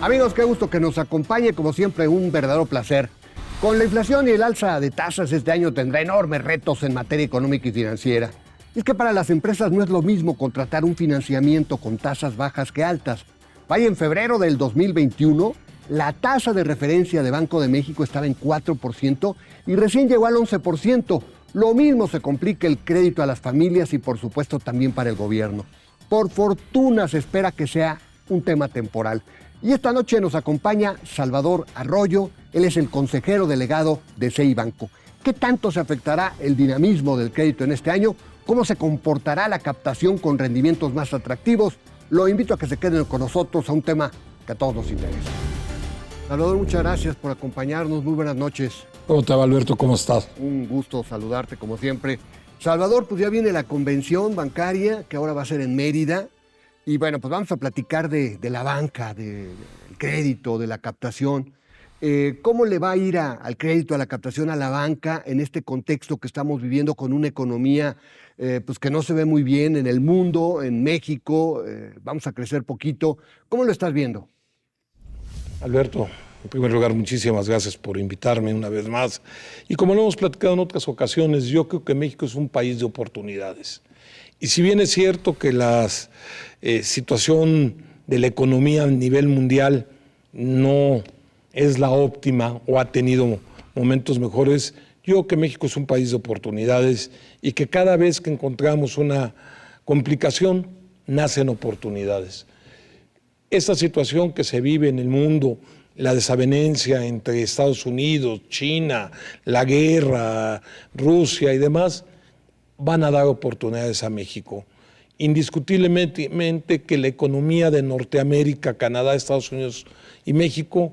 Amigos, qué gusto que nos acompañe, como siempre, un verdadero placer. Con la inflación y el alza de tasas este año tendrá enormes retos en materia económica y financiera. Y es que para las empresas no es lo mismo contratar un financiamiento con tasas bajas que altas. Vaya, en febrero del 2021, la tasa de referencia de Banco de México estaba en 4% y recién llegó al 11%. Lo mismo se complica el crédito a las familias y, por supuesto, también para el gobierno. Por fortuna se espera que sea un tema temporal. Y esta noche nos acompaña Salvador Arroyo, él es el consejero delegado de CI Banco. ¿Qué tanto se afectará el dinamismo del crédito en este año? ¿Cómo se comportará la captación con rendimientos más atractivos? Lo invito a que se queden con nosotros a un tema que a todos nos interesa. Salvador, muchas gracias por acompañarnos. Muy buenas noches. ¿Cómo te va, Alberto? ¿Cómo estás? Un gusto saludarte como siempre. Salvador, pues ya viene la convención bancaria que ahora va a ser en Mérida. Y bueno, pues vamos a platicar de la banca, del crédito, de la captación. ¿Cómo le va a ir al crédito, a la captación, a la banca en este contexto que estamos viviendo con una economía pues que no se ve muy bien en el mundo, en México? Vamos a crecer poquito. ¿Cómo lo estás viendo? Alberto, en primer lugar, muchísimas gracias por invitarme una vez más. Y como lo hemos platicado en otras ocasiones, yo creo que México es un país de oportunidades. Y si bien es cierto que la situación de la economía a nivel mundial no es la óptima o ha tenido momentos mejores, yo creo que México es un país de oportunidades y que cada vez que encontramos una complicación, nacen oportunidades. Esta situación que se vive en el mundo, la desavenencia entre Estados Unidos, China, la guerra, Rusia y demás, van a dar oportunidades a México. Indiscutiblemente que la economía de Norteamérica, Canadá, Estados Unidos y México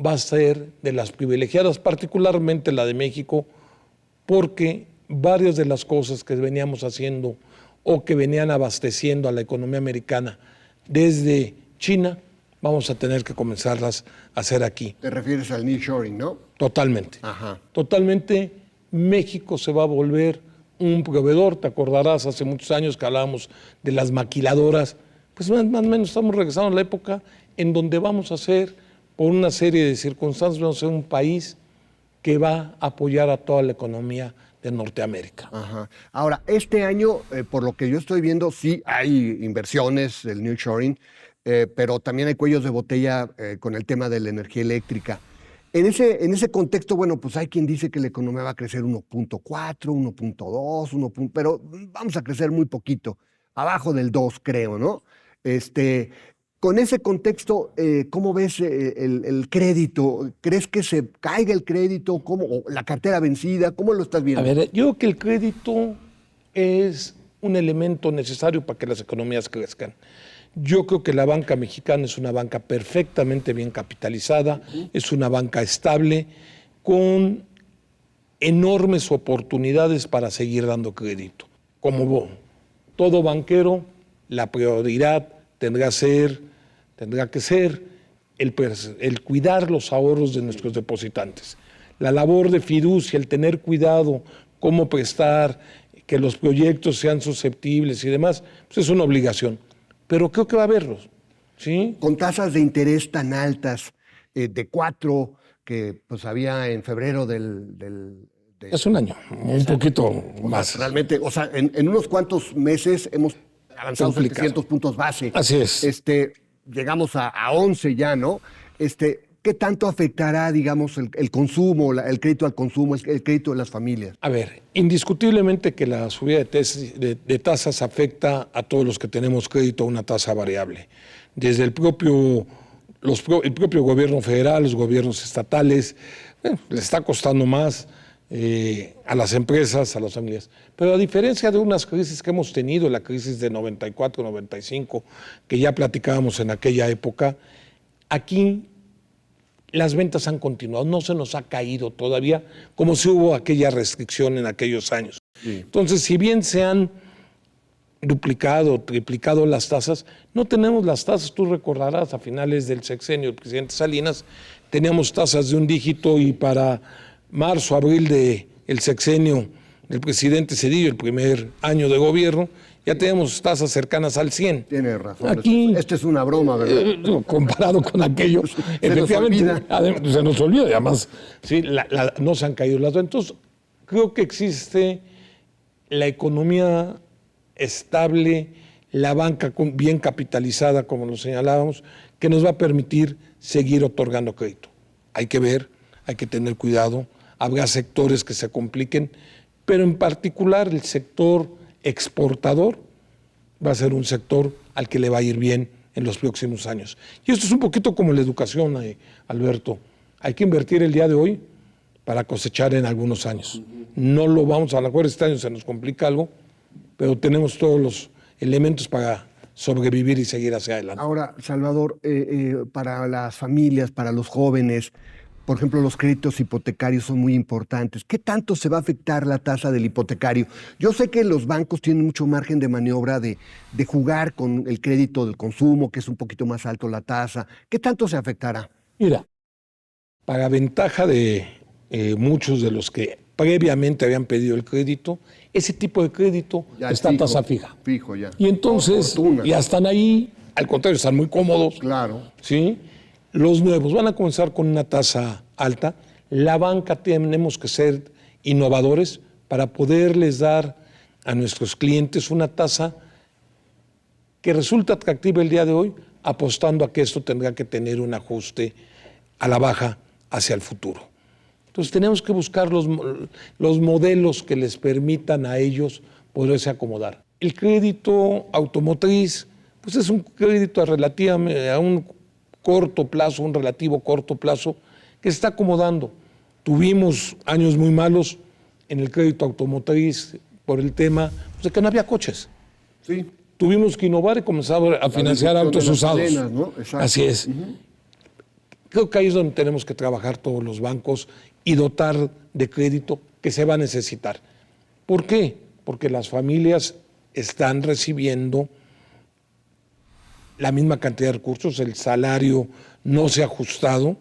va a ser de las privilegiadas, particularmente la de México, porque varias de las cosas que veníamos haciendo o que venían abasteciendo a la economía americana desde China, vamos a tener que comenzarlas a hacer aquí. Te refieres al nearshoring, ¿no? Totalmente. Ajá. Totalmente, México se va a volver un proveedor. Te acordarás, hace muchos años que hablábamos de las maquiladoras, pues más o menos estamos regresando a la época en donde vamos a ser, por una serie de circunstancias, vamos a ser un país que va a apoyar a toda la economía de Norteamérica. Ajá. Ahora, este año, por lo que yo estoy viendo, sí hay inversiones del nearshoring, pero también hay cuellos de botella con el tema de la energía eléctrica. En ese contexto, bueno, pues hay quien dice que la economía va a crecer 1.4, 1.2, pero vamos a crecer muy poquito, abajo del 2, creo, ¿no? Con ese contexto, ¿cómo ves el crédito? ¿Crees que se caiga el crédito? ¿O la cartera vencida? ¿Cómo lo estás viendo? A ver, yo creo que el crédito es un elemento necesario para que las economías crezcan. Yo creo que la banca mexicana es una banca perfectamente bien capitalizada, es una banca estable, con enormes oportunidades para seguir dando crédito. Como todo banquero, la prioridad tendrá que ser el cuidar los ahorros de nuestros depositantes. La labor de fiducia, el tener cuidado, cómo prestar, que los proyectos sean susceptibles y demás, pues es una obligación. Pero creo que va a haberlos, ¿sí? Con tasas de interés tan altas, de 4, que pues había en febrero Es un año, un poquito más. Realmente, o sea, en unos cuantos meses hemos avanzado 700 puntos base. Así es. Llegamos a 11 ya, ¿no? ¿Qué tanto afectará, digamos, el consumo, el crédito al consumo, el crédito de las familias? A ver, indiscutiblemente que la subida de tasas afecta a todos los que tenemos crédito a una tasa variable. Desde el propio gobierno federal, los gobiernos estatales, les está costando más a las empresas, a las familias. Pero a diferencia de unas crisis que hemos tenido, la crisis de 94, 95, que ya platicábamos en aquella época, aquí las ventas han continuado, no se nos ha caído todavía, como si hubo aquella restricción en aquellos años. Sí. Entonces, si bien se han duplicado, triplicado las tasas, no tenemos las tasas, tú recordarás, a finales del sexenio del presidente Salinas, teníamos tasas de un dígito y para marzo, abril del sexenio del presidente Zedillo, el primer año de gobierno, ya tenemos tasas cercanas al 100. Tiene razón. Aquí, Esta es una broma, ¿verdad? Comparado con aquello, efectivamente, se nos olvida, y además, sí, no se han caído las dos. Entonces, creo que existe la economía estable, la banca bien capitalizada, como lo señalábamos, que nos va a permitir seguir otorgando crédito. Hay que ver, hay que tener cuidado, habrá sectores que se compliquen, pero en particular el sector exportador va a ser un sector al que le va a ir bien en los próximos años. Y esto es un poquito como la educación, Alberto. Hay que invertir el día de hoy para cosechar en algunos años. No lo vamos, a lo mejor este año se nos complica algo, pero tenemos todos los elementos para sobrevivir y seguir hacia adelante. Ahora, Salvador, para las familias, para los jóvenes, por ejemplo, los créditos hipotecarios son muy importantes. ¿Qué tanto se va a afectar la tasa del hipotecario? Yo sé que los bancos tienen mucho margen de maniobra de jugar con el crédito del consumo, que es un poquito más alto la tasa. ¿Qué tanto se afectará? Mira, para ventaja de muchos de los que previamente habían pedido el crédito, ese tipo de crédito ya está a tasa fija. Fijo ya. Y entonces ya están ahí, al contrario, están muy cómodos. Claro. ¿Sí? Los nuevos van a comenzar con una tasa alta. La banca tenemos que ser innovadores para poderles dar a nuestros clientes una tasa que resulta atractiva el día de hoy, apostando a que esto tendrá que tener un ajuste a la baja hacia el futuro. Entonces tenemos que buscar los modelos que les permitan a ellos poderse acomodar. El crédito automotriz, pues es un crédito a un corto plazo, un relativo corto plazo, que se está acomodando. Tuvimos años muy malos en el crédito automotriz por el tema de que no había coches. Sí. Tuvimos que innovar y comenzar a financiar autos usados. Cadenas, ¿no? Así es. Creo que ahí es donde tenemos que trabajar todos los bancos y dotar de crédito que se va a necesitar. ¿Por qué? Porque las familias están recibiendo la misma cantidad de recursos, el salario no se ha ajustado,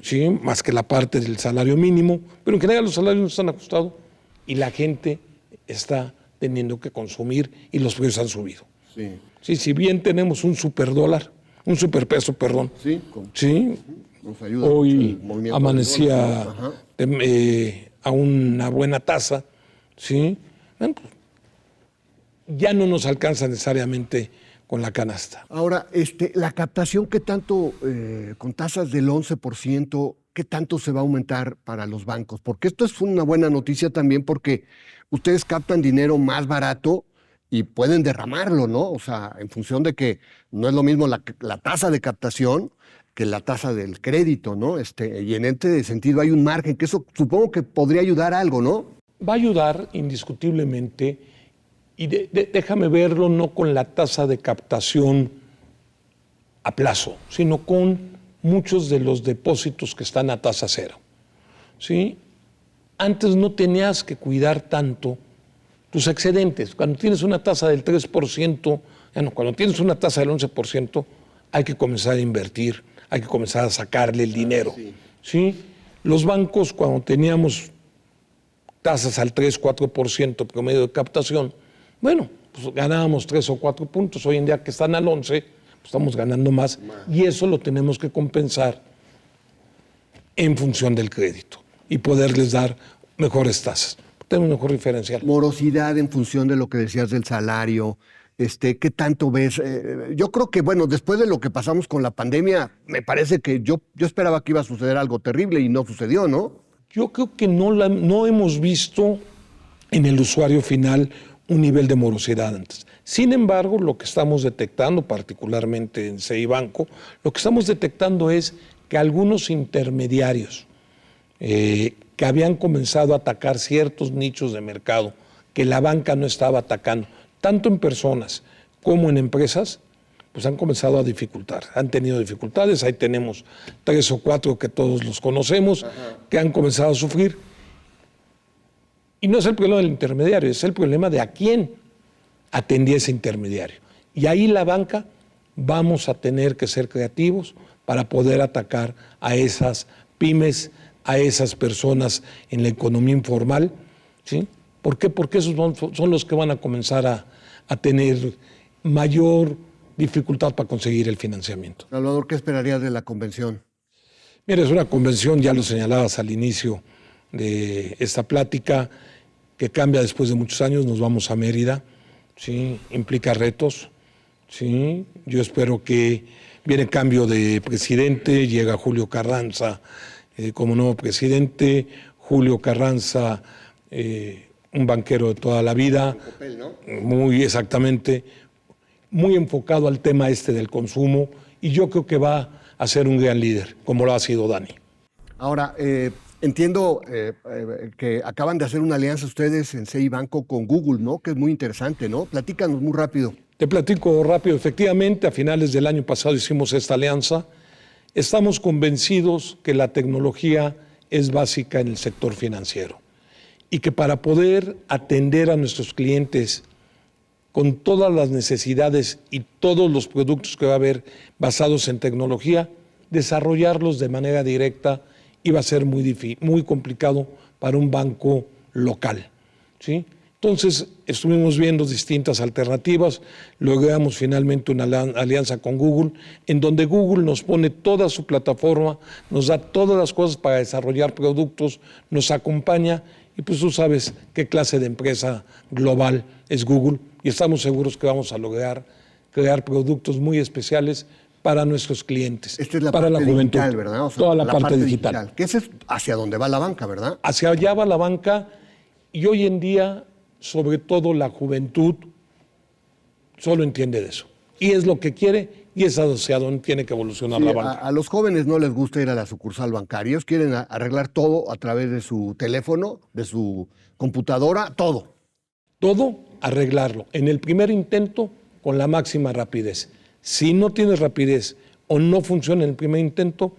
¿sí? Más que la parte del salario mínimo, pero en general los salarios no están ajustados y la gente está teniendo que consumir y los precios han subido. Sí, si bien tenemos un superdólar, un superpeso, perdón. Sí. Nos ayuda hoy amanecía a una buena tasa, ¿sí? Bueno, pues, ya no nos alcanza necesariamente con la canasta. Ahora, la captación, ¿qué tanto, con tasas del 11%, qué tanto se va a aumentar para los bancos? Porque esto es una buena noticia también porque ustedes captan dinero más barato y pueden derramarlo, ¿no? O sea, en función de que no es lo mismo la tasa de captación que la tasa del crédito, ¿no? Y en este sentido hay un margen, que eso supongo que podría ayudar a algo, ¿no? Va a ayudar indiscutiblemente, y déjame verlo no con la tasa de captación a plazo, sino con muchos de los depósitos que están a tasa cero, ¿sí? Antes no tenías que cuidar tanto tus excedentes. Cuando tienes una tasa del 3%, cuando tienes una tasa del 11%, hay que comenzar a invertir, hay que comenzar a sacarle el dinero. ¿Sí? Los bancos, cuando teníamos tasas al 3, 4% promedio de captación, bueno, pues ganábamos 3 o 4 puntos. Hoy en día que están al 11, pues estamos ganando más. Y eso lo tenemos que compensar en función del crédito y poderles dar mejores tasas. Tenemos un mejor diferencial. Morosidad en función de lo que decías del salario. ¿Qué tanto ves? Yo creo que, bueno, después de lo que pasamos con la pandemia, me parece que yo esperaba que iba a suceder algo terrible y no sucedió, ¿no? Yo creo que no hemos visto en el usuario final un nivel de morosidad antes. Sin embargo, lo que estamos detectando, particularmente en CEIBanco, lo que estamos detectando es que algunos intermediarios que habían comenzado a atacar ciertos nichos de mercado que la banca no estaba atacando, tanto en personas como en empresas, pues han comenzado a dificultar, han tenido dificultades. Ahí tenemos 3 o 4 que todos los conocemos, que han comenzado a sufrir. Y no es el problema del intermediario, es el problema de a quién atendía ese intermediario. Y ahí la banca vamos a tener que ser creativos para poder atacar a esas pymes, a esas personas en la economía informal, ¿sí? ¿Por qué? Porque esos son los que van a comenzar a tener mayor dificultad para conseguir el financiamiento. Salvador, ¿qué esperarías de la convención? Mira, es una convención, ya lo señalabas al inicio de esta plática, que cambia después de muchos años. Nos vamos a Mérida, ¿sí? Implica retos, ¿sí? Yo espero que viene cambio de presidente, llega Julio Carranza como nuevo presidente. Julio Carranza, un banquero de toda la vida, Papel, ¿no? muy exactamente, muy enfocado al tema del consumo, y yo creo que va a ser un gran líder, como lo ha sido Dani. Ahora, entiendo que acaban de hacer una alianza ustedes en CI Banco con Google, ¿no? Que es muy interesante, ¿no? Platícanos muy rápido. Te platico rápido. Efectivamente, a finales del año pasado hicimos esta alianza. Estamos convencidos que la tecnología es básica en el sector financiero y que para poder atender a nuestros clientes con todas las necesidades y todos los productos que va a haber basados en tecnología, desarrollarlos de manera directa iba a ser muy complicado para un banco local, ¿sí? Entonces estuvimos viendo distintas alternativas, logramos finalmente una alianza con Google, en donde Google nos pone toda su plataforma, nos da todas las cosas para desarrollar productos, nos acompaña, y pues tú sabes qué clase de empresa global es Google, y estamos seguros que vamos a lograr crear productos muy especiales para nuestros clientes, Esta es la para parte la juventud, digital, ¿verdad? O sea, toda la parte digital. Que ese es hacia donde va la banca, ¿verdad? Hacia allá va la banca, y hoy en día, sobre todo la juventud, solo entiende de eso. Y es lo que quiere, y es hacia donde tiene que evolucionar Sí, la banca. a los jóvenes no les gusta ir a la sucursal bancaria. Ellos quieren arreglar todo a través de su teléfono, de su computadora, todo. Todo arreglarlo en el primer intento con la máxima rapidez. Si no tienes rapidez o no funciona en el primer intento,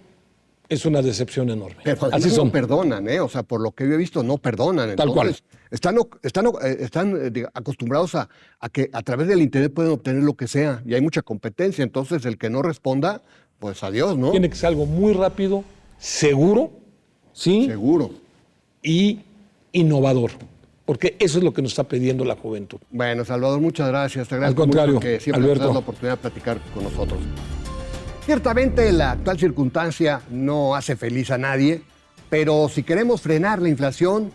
es una decepción enorme. Pero Así no son. perdonan, ¿eh? O sea, por lo que yo he visto, no perdonan. Tal Entonces, están acostumbrados a que a través del Internet pueden obtener lo que sea y hay mucha competencia. Entonces, el que no responda, pues adiós, ¿no? Tiene que ser algo muy rápido, seguro, ¿sí? Seguro. Y innovador, porque eso es lo que nos está pidiendo la juventud. Bueno, Salvador, muchas gracias. Te agradezco Al contrario, mucho que siempre nos Alberto. das la oportunidad de platicar con nosotros. Ciertamente la actual circunstancia no hace feliz a nadie, pero si queremos frenar la inflación,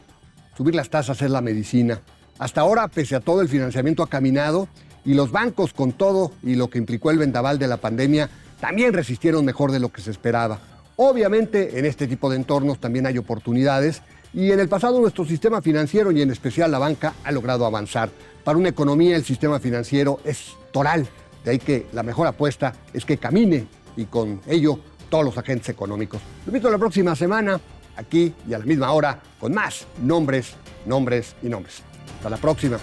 subir las tasas es la medicina. Hasta ahora, pese a todo, el financiamiento ha caminado y los bancos, con todo y lo que implicó el vendaval de la pandemia, también resistieron mejor de lo que se esperaba. Obviamente, en este tipo de entornos también hay oportunidades y en el pasado nuestro sistema financiero y en especial la banca ha logrado avanzar. Para una economía el sistema financiero es toral, de ahí que la mejor apuesta es que camine y con ello todos los agentes económicos. Los invito la próxima semana, aquí y a la misma hora, con más nombres, nombres y nombres. Hasta la próxima.